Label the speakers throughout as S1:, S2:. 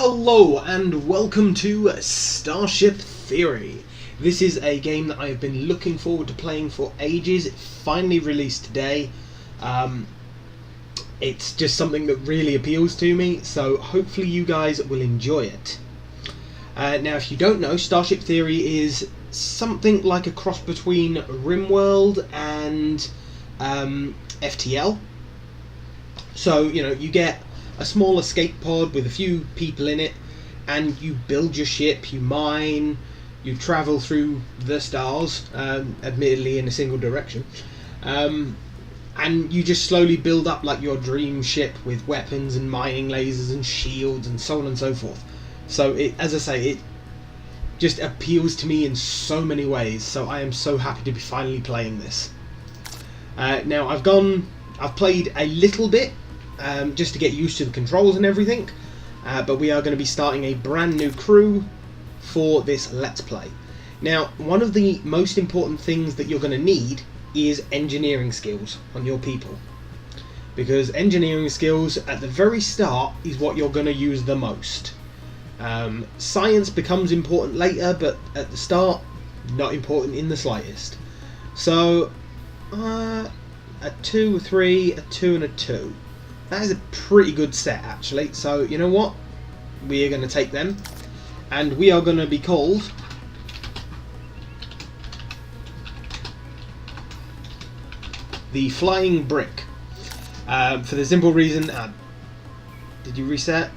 S1: Hello and welcome to Starship Theory. This is a game that I have been looking forward to playing for ages. It finally released today. It's just something that really appeals to me, so hopefully you guys will enjoy it. Now, if you don't know, Starship Theory is something like a cross between RimWorld and FTL. So, you know, you get a small escape pod with a few people in it, and you build your ship, you mine, you travel through the stars, admittedly in a single direction, and you just slowly build up like your dream ship with weapons and mining lasers and shields and so on and so forth. So it, as I say, it just appeals to me in so many ways, so I am so happy to be finally playing this. Now I've played a little bit just to get used to the controls and everything, but we are going to be starting a brand new crew for this Let's Play. Now, one of the most important things that you're going to need is engineering skills on your people, because engineering skills at the very start is what you're going to use the most. Science becomes important later, but at the start, not important in the slightest. So, a 2, a 3, a 2 and a 2. That is a pretty good set, actually. So, you know what? We are going to take them, and we are going to be called the Flying Brick. For the simple reason... did you reset?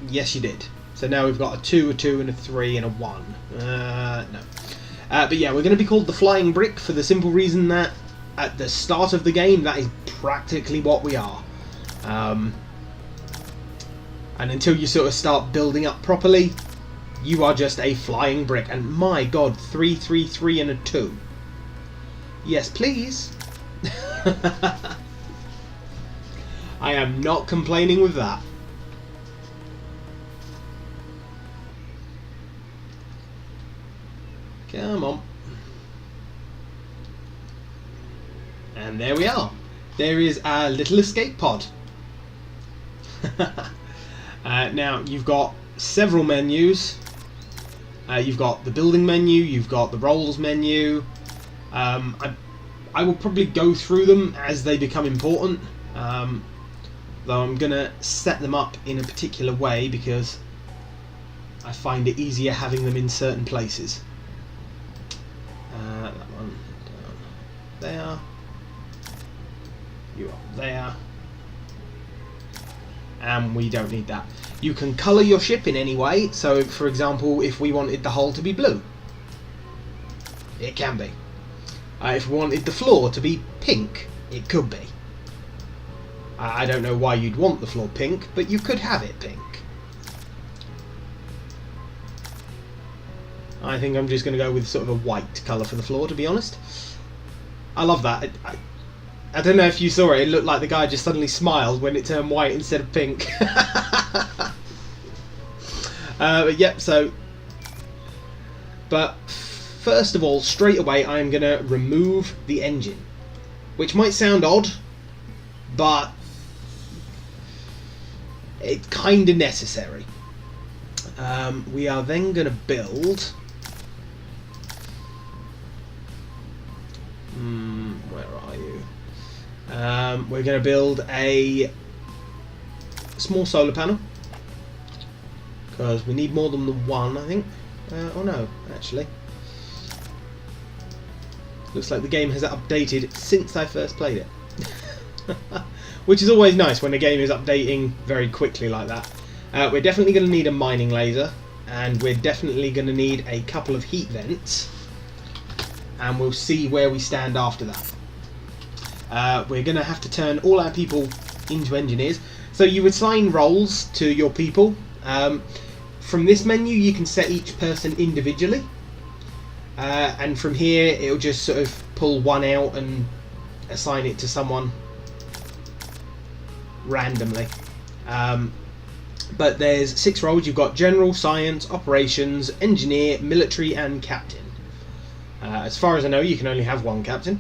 S1: Yes, you did. So now we've got a 2, a 2, and a 3, and a 1. No. But yeah, we're going to be called the Flying Brick for the simple reason that at the start of the game, that is practically what we are. And until you sort of start building up properly, you are just a flying brick. And my god, 3, 3, 3 and a 2. Yes, please. I am not complaining with that. Come on. And there we are. There is our little escape pod. Now, you've got several menus. You've got the building menu, you've got the roles menu. I will probably go through them as they become important, though I'm going to set them up in a particular way because I find it easier having them in certain places. That one down there. You up there. And we don't need that. You can colour your ship in any way. So, for example, if we wanted the hull to be blue, it can be. If we wanted the floor to be pink, it could be. I don't know why you'd want the floor pink, but you could have it pink. I think I'm just going to go with sort of a white colour for the floor, to be honest. I love that. I don't know if you saw it, it looked like the guy just suddenly smiled when it turned white instead of pink. But yep, so... But first of all, straight away, I'm going to remove the engine. Which might sound odd, but it's kind of necessary. We are then going to build... where are you? We're going to build a small solar panel because we need more than the one, I think. Oh no, actually. Looks like the game has updated since I first played it. Which is always nice when a game is updating very quickly like that. We're definitely going to need a mining laser, and we're definitely going to need a couple of heat vents, and we'll see where we stand after that. We're going to have to turn all our people into engineers. So you assign roles to your people. From this menu you can set each person individually. And from here it'll just sort of pull one out and assign it to someone randomly. But there's 6 roles. You've got General, Science, Operations, Engineer, Military and Captain. As far as I know, you can only have one Captain.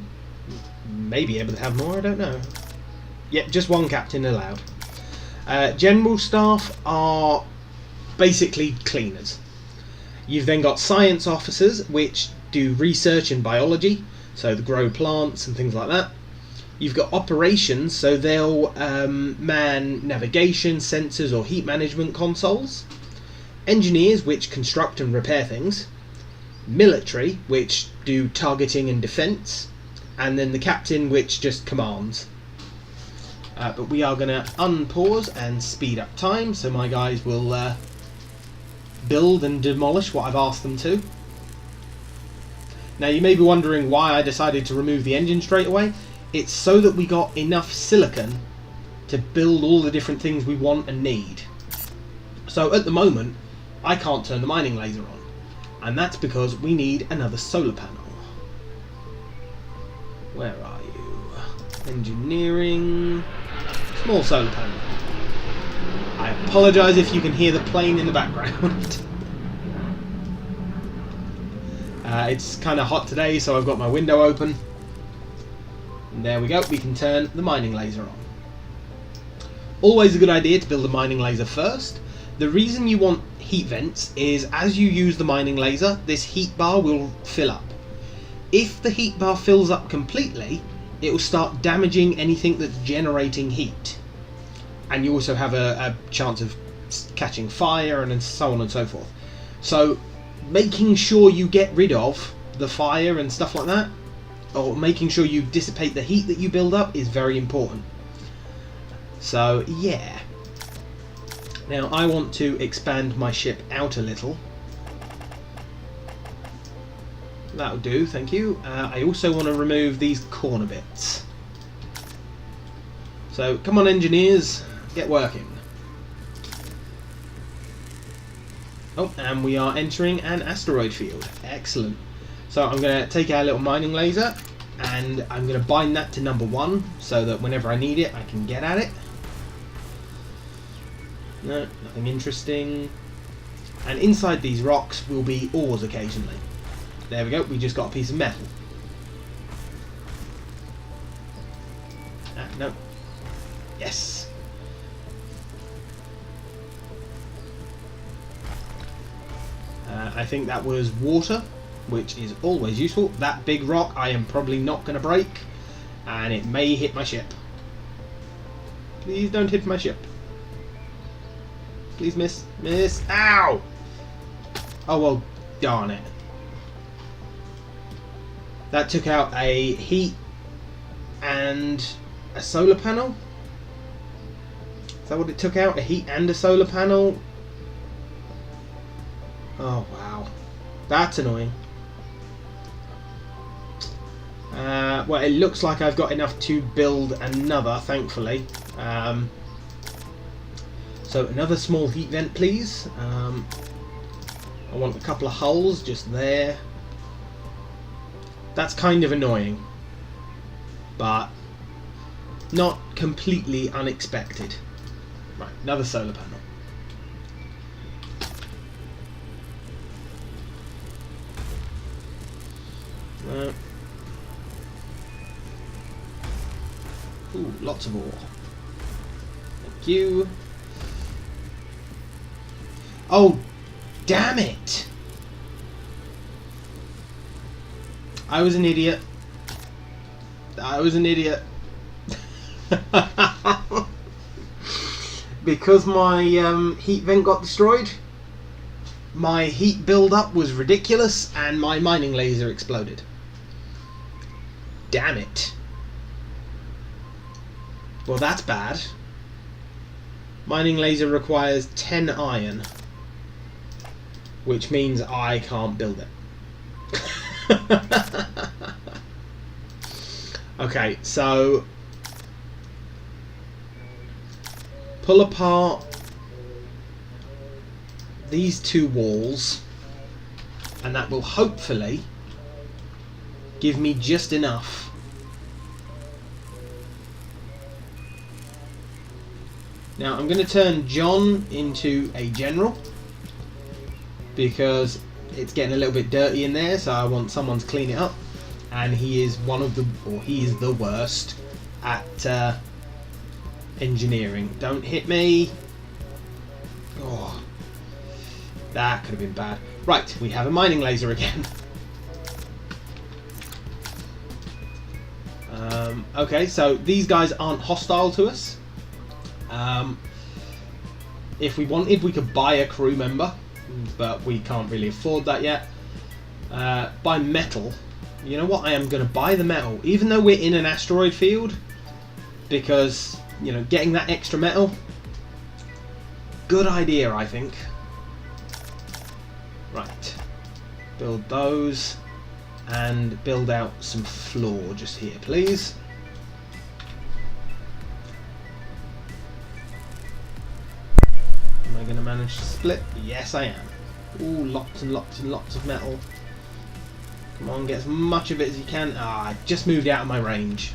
S1: Maybe able to have more, I don't know. Yep, just one Captain allowed. General staff are basically cleaners. You've then got science officers, which do research in biology, so they grow plants and things like that. You've got operations, so they'll man navigation, sensors or heat management consoles. Engineers, which construct and repair things. Military, which do targeting and defence. And then the captain, which just commands. But we are going to unpause and speed up time, so my guys will build and demolish what I've asked them to. Now you may be wondering why I decided to remove the engine straight away. It's so that we got enough silicon to build all the different things we want and need. So at the moment, I can't turn the mining laser on. And that's because we need another solar panel. Where are you? Engineering. Small solar panel. I apologise if you can hear the plane in the background. It's kind of hot today, so I've got my window open. And there we go, we can turn the mining laser on. Always a good idea to build a mining laser first. The reason you want heat vents is as you use the mining laser, this heat bar will fill up. If the heat bar fills up completely, it will start damaging anything that's generating heat. And you also have a chance of catching fire and so on and so forth. So making sure you get rid of the fire and stuff like that, or making sure you dissipate the heat that you build up, is very important. So yeah. Now I want to expand my ship out a little. That'll do, thank you. I also want to remove these corner bits. So come on engineers, get working. Oh, and we are entering an asteroid field. Excellent. So I'm going to take our little mining laser and I'm going to bind that to number 1 so that whenever I need it I can get at it. No, nothing interesting. And inside these rocks will be ores occasionally. There we go, we just got a piece of metal. No. Yes. I think that was water, which is always useful. That big rock I am probably not going to break, and it may hit my ship. Please don't hit my ship. Please miss. Miss. Ow! Oh well, darn it. That took out a heat and a solar panel. Is that what it took out? A heat and a solar panel? Oh wow, that's annoying. Well, it looks like I've got enough to build another, thankfully. So another small heat vent, please. I want a couple of hulls just there. That's kind of annoying, but not completely unexpected. Right, another solar panel. Ooh, lots of ore. Thank you. Oh, damn it! I was an idiot. I was an idiot. Because my heat vent got destroyed, my heat build-up was ridiculous and my mining laser exploded. Damn it. Well, that's bad. Mining laser requires 10 iron, which means I can't build it. Okay, so pull apart these 2 walls and that will hopefully give me just enough. Now I'm going to turn John into a general because it's getting a little bit dirty in there, so I want someone to clean it up, and he is he is the worst at Engineering, don't hit me. Oh, that could have been bad. Right, we have a mining laser again. Okay, so these guys aren't hostile to us. If we wanted, we could buy a crew member, but we can't really afford that yet. Buy metal. You know what? I am going to buy the metal, even though we're in an asteroid field, because, you know, getting that extra metal, good idea, I think. Right. Build those, and build out some floor just here, please. Am I going to manage to split? Yes, I am. Ooh, lots and lots and lots of metal. Come on, get as much of it as you can. Ah, I just moved out of my range.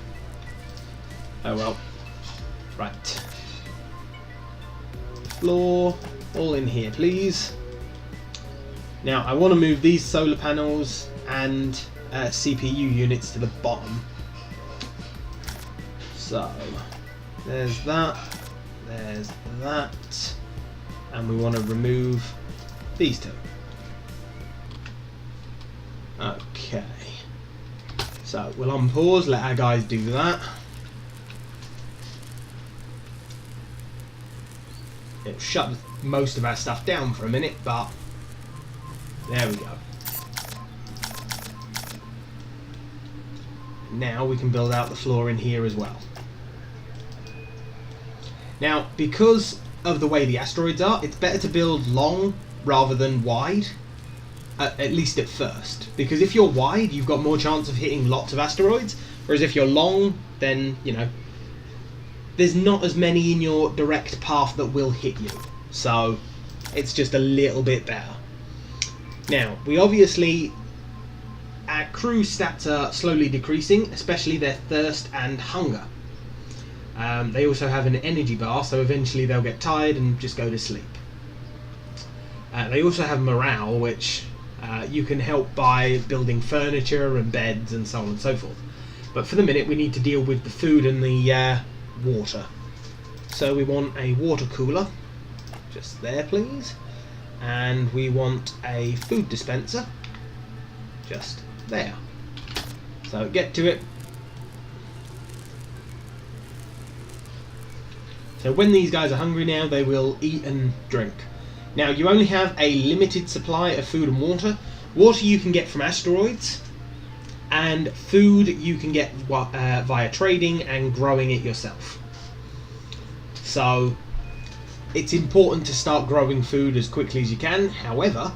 S1: Oh well. Right. Floor, all in here, please. Now, I want to move these solar panels and CPU units to the bottom. So, there's that, and we want to remove these two. Okay, so we'll unpause, let our guys do that. It'll shut most of our stuff down for a minute, but there we go. Now we can build out the floor in here as well. Now, because of the way the asteroids are, it's better to build long rather than wide. At least at first, because if you're wide, you've got more chance of hitting lots of asteroids, whereas if you're long, then, you know, there's not as many in your direct path that will hit you, so it's just a little bit better. Now, we obviously, our crew stats are slowly decreasing, especially their thirst and hunger. They also have an energy bar, so eventually they'll get tired and just go to sleep. They also have morale, which you can help by building furniture and beds and so on and so forth. But for the minute, we need to deal with the food and the water. So we want a water cooler, just there please. And we want a food dispenser, just there. So get to it. So when these guys are hungry now, they will eat and drink. Now, you only have a limited supply of food and water. Water you can get from asteroids, and food you can get via trading and growing it yourself. So, it's important to start growing food as quickly as you can. However,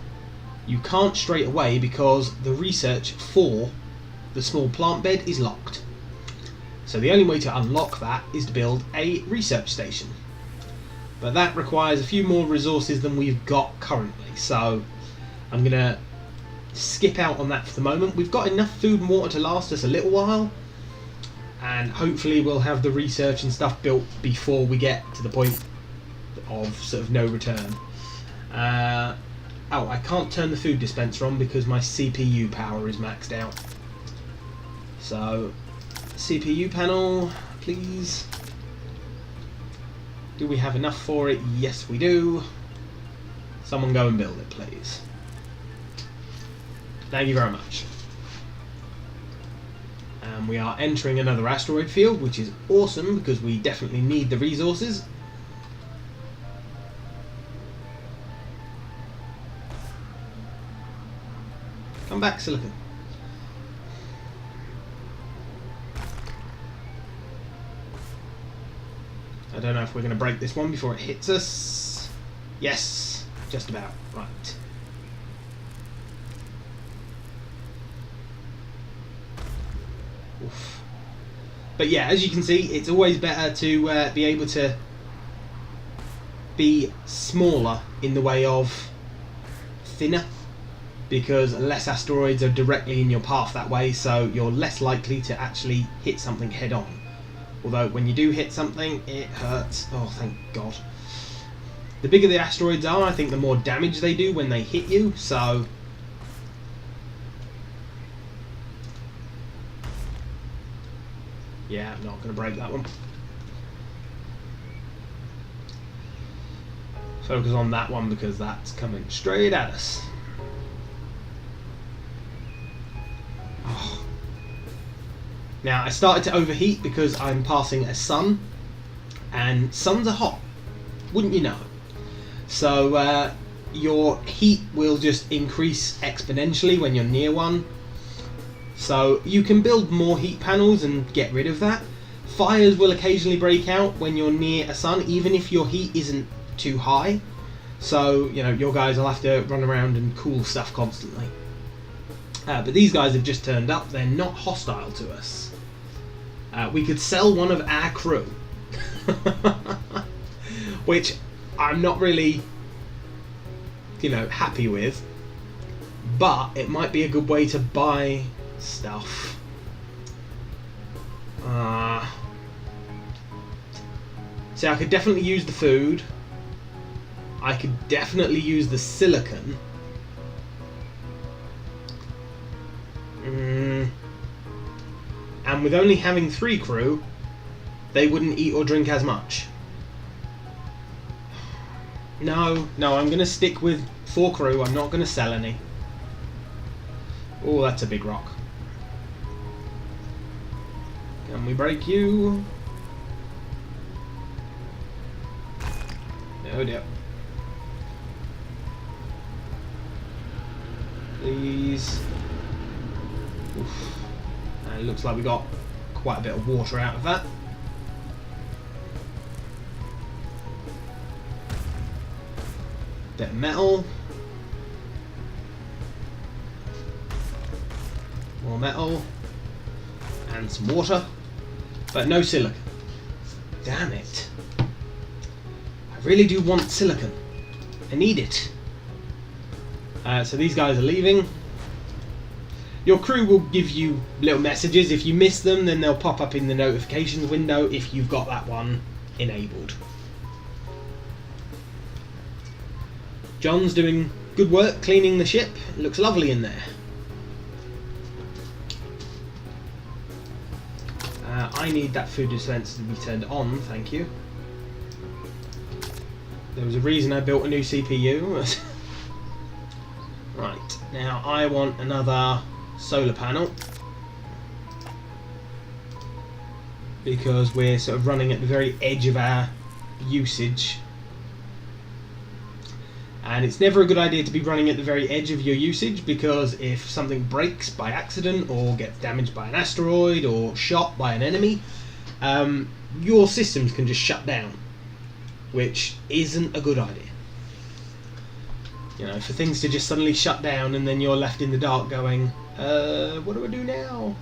S1: you can't straight away because the research for the small plant bed is locked. So the only way to unlock that is to build a research station. But that requires a few more resources than we've got currently, so I'm going to skip out on that for the moment. We've got enough food and water to last us a little while, and hopefully we'll have the research and stuff built before we get to the point of sort of no return. Oh, I can't turn the food dispenser on because my CPU power is maxed out. So, CPU panel, please. Do we have enough for it? Yes, we do. Someone go and build it, please. Thank you very much. And we are entering another asteroid field, which is awesome because we definitely need the resources. Come back, Silicon. I don't know if we're going to break this one before it hits us. Yes, just about. Right. Oof. But yeah, as you can see, it's always better to be able to be smaller in the way of thinner, because less asteroids are directly in your path that way, so you're less likely to actually hit something head on. Although when you do hit something, it hurts. Oh, thank God. The bigger the asteroids are, I think the more damage they do when they hit you, so... yeah, I'm not going to break that one. Focus on that one because that's coming straight at us. Oh. Now I started to overheat because I'm passing a sun, and suns are hot, wouldn't you know? So your heat will just increase exponentially when you're near one. So you can build more heat panels and get rid of that. Fires will occasionally break out when you're near a sun, even if your heat isn't too high. So, you know, your guys will have to run around and cool stuff constantly. But these guys have just turned up. They're not hostile to us. We could sell one of our crew. Which I'm not really, you know, happy with. But it might be a good way to buy stuff. See, I could definitely use the food. I could definitely use the silicon. And with only having 3 crew, they wouldn't eat or drink as much. No, I'm going to stick with 4 crew. I'm not going to sell any. Oh, that's a big rock. Can we break you? Oh dear. Please. Oof. And it looks like we got quite a bit of water out of that. Bit of metal. More metal. And some water. But no silicon. Damn it. I really do want silicon. I need it. So these guys are leaving. Your crew will give you little messages. If you miss them, then they'll pop up in the notifications window if you've got that one enabled. John's doing good work cleaning the ship. It looks lovely in there. I need that food dispenser to be turned on, thank you. There was a reason I built a new CPU. Right, now I want another solar panel. Because we're sort of running at the very edge of our usage. And it's never a good idea to be running at the very edge of your usage, because if something breaks by accident or gets damaged by an asteroid or shot by an enemy, your systems can just shut down, which isn't a good idea. You know, for things to just suddenly shut down and then you're left in the dark going, what do I do now?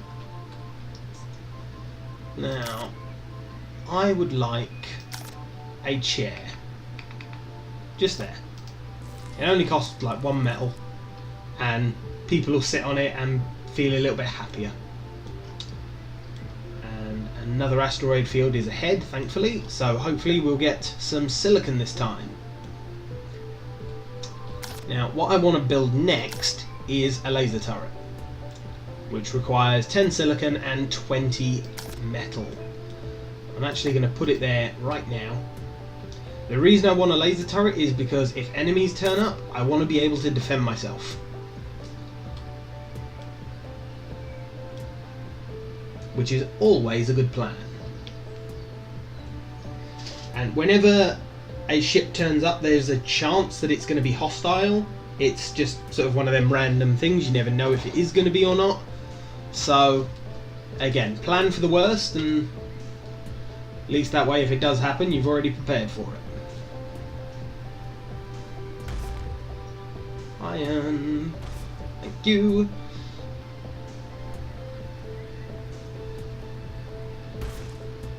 S1: Now, I would like a chair. Just there. It only costs like 1 metal, and people will sit on it and feel a little bit happier. And another asteroid field is ahead, thankfully, so hopefully we'll get some silicon this time. Now, what I want to build next is a laser turret, which requires 10 silicon and 20 metal. I'm actually going to put it there right now. The reason I want a laser turret is because if enemies turn up, I want to be able to defend myself. Which is always a good plan. And whenever a ship turns up, there's a chance that it's going to be hostile. It's just sort of one of them random things. You never know if it is going to be or not. So, again, plan for the worst, and at least that way if it does happen, you've already prepared for it. Iron. Thank you.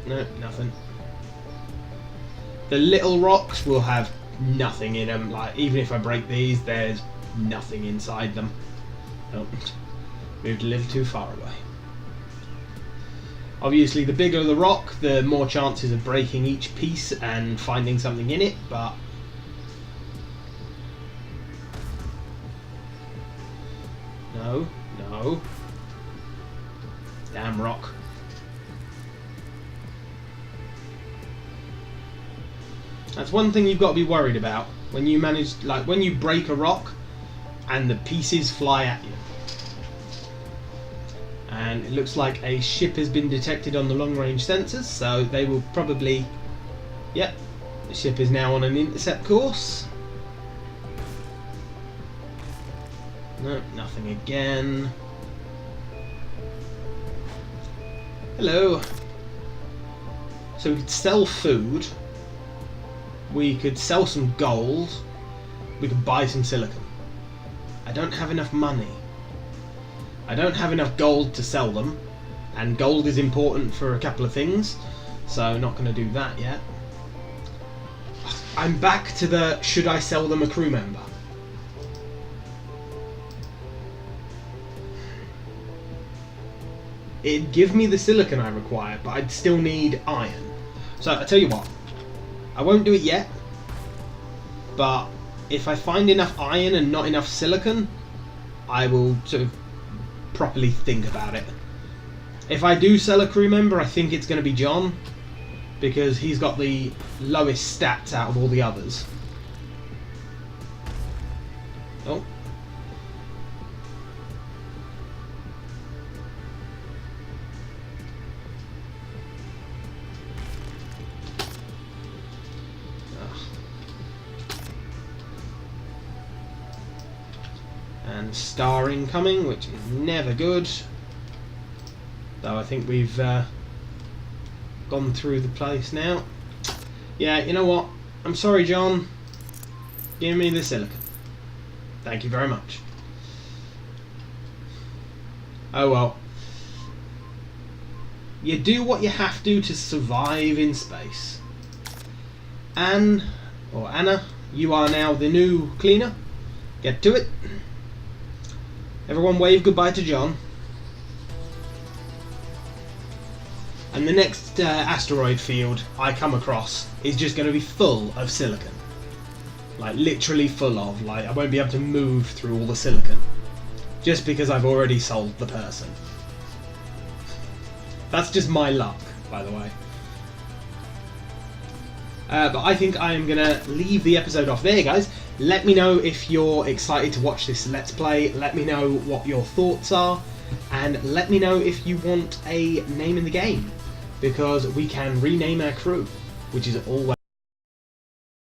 S1: No, nothing. The little rocks will have nothing in them. Like, even if I break these, there's nothing inside them. Oh, moved a little too far away. Obviously, the bigger the rock, the more chances of breaking each piece and finding something in it, but no. Damn rock. That's one thing you've got to be worried about. When you manage, like when you break a rock and the pieces fly at you. And it looks like a ship has been detected on the long-range sensors, so they will probably... Yep, the ship is now on an intercept course. No, nothing again. Hello. So we could sell food. We could sell some gold. We could buy some silicon. I don't have enough money. I don't have enough gold to sell them. And gold is important for a couple of things. So not going to do that yet. I'm back to the should I sell them a crew member? It'd give me the silicon I require, but I'd still need iron. So I tell you what, I won't do it yet, but if I find enough iron and not enough silicon, I will sort of properly think about it. If I do sell a crew member, I think it's going to be John, because he's got the lowest stats out of all the others. Oh. And star incoming, which is never good. Though I think we've gone through the place now. Yeah, you know what? I'm sorry, John. Give me the silicon. Thank you very much. Oh well. You do what you have to survive in space. Anne, or Anna, you are now the new cleaner. Get to it. Everyone wave goodbye to John. And the next asteroid field I come across is just going to be full of silicon. Like literally full of. Like I won't be able to move through all the silicon. Just because I've already sold the person. That's just my luck, by the way. But I think I am going to leave the episode off there, guys. Let me know if you're excited to watch this Let's Play. Let me know what your thoughts are. And let me know if you want a name in the game. Because we can rename our crew, which is always